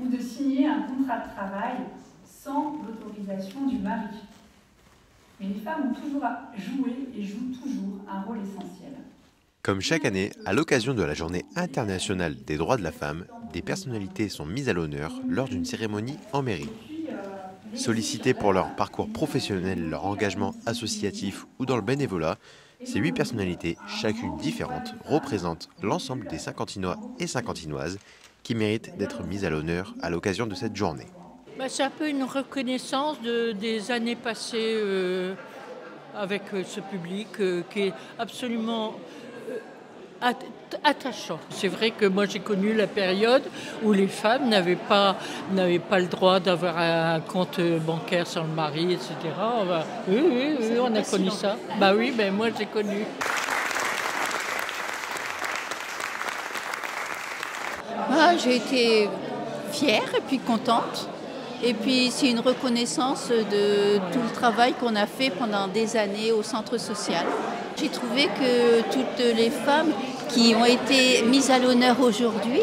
ou de signer un contrat de travail sans l'autorisation du mari. Mais les femmes ont toujours joué et jouent toujours un rôle essentiel. Comme chaque année, à l'occasion de la Journée internationale des droits de la femme, des personnalités sont mises à l'honneur lors d'une cérémonie en mairie. Sollicitées pour leur parcours professionnel, leur engagement associatif ou dans le bénévolat, ces 8 personnalités, chacune différente, représentent l'ensemble des Saint-Quentinois et Saint-Quentinoises qui méritent d'être mises à l'honneur à l'occasion de cette journée. C'est un peu une reconnaissance des années passées avec ce public qui est absolument attachant. C'est vrai que moi j'ai connu la période où les femmes n'avaient pas le droit d'avoir un compte bancaire sans le mari, etc. Oui, on a connu ça. Oui, moi j'ai connu. J'ai été fière et puis contente. Et puis c'est une reconnaissance de tout le travail qu'on a fait pendant des années au centre social. J'ai trouvé que toutes les femmes qui ont été mises à l'honneur aujourd'hui,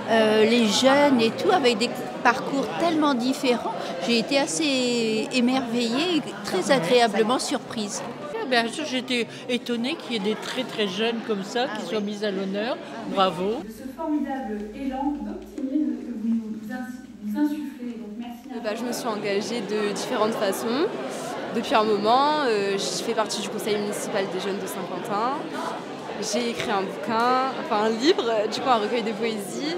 les jeunes et tout, avec des parcours tellement différents, j'ai été assez émerveillée et très agréablement surprise. Bien sûr, j'étais étonnée qu'il y ait des très très jeunes comme ça qui soient mises à l'honneur. Bravo. De ce formidable élan d'optimisme que vous insufflez. Donc merci. Je me suis engagée de différentes façons. Depuis un moment, je fais partie du conseil municipal des jeunes de Saint-Quentin. J'ai écrit un bouquin, un livre, un recueil de poésie.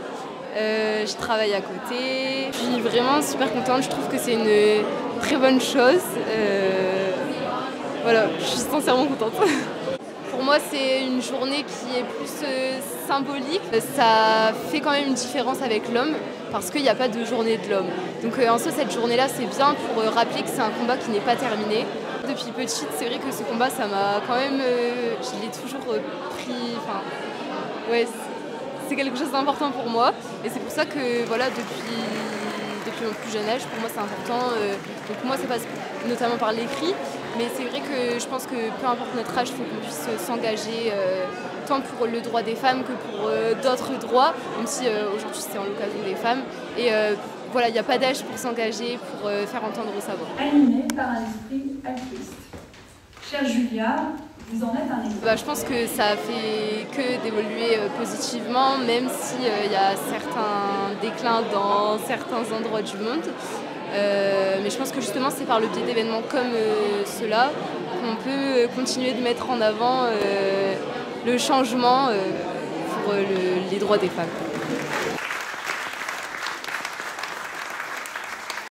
Je travaille à côté. Je suis vraiment super contente. Je trouve que c'est une très bonne chose. Je suis sincèrement contente. Pour moi, c'est une journée qui est plus symbolique. Ça fait quand même une différence avec l'homme parce qu'il n'y a pas de journée de l'homme. Donc en soi, cette journée-là, c'est bien pour rappeler que c'est un combat qui n'est pas terminé. Depuis petite, c'est vrai que ce combat, ça m'a quand même... je l'ai toujours pris... c'est quelque chose d'important pour moi. Et c'est pour ça que depuis mon plus jeune âge, pour moi, c'est important. Donc moi, ça passe notamment par l'écrit. Mais c'est vrai que je pense que peu importe notre âge, il faut qu'on puisse s'engager tant pour le droit des femmes que pour d'autres droits, même si aujourd'hui c'est en l'occasion des femmes. Et il n'y a pas d'âge pour s'engager, pour faire entendre sa voix. Animé par un esprit altruiste. Chère Julia, vous en êtes un exemple. Je pense que ça fait que d'évoluer positivement, même s'il y a certains déclins dans certains endroits du monde. Mais je pense que justement c'est par le biais d'événements comme cela qu'on peut continuer de mettre en avant le changement pour les droits des femmes.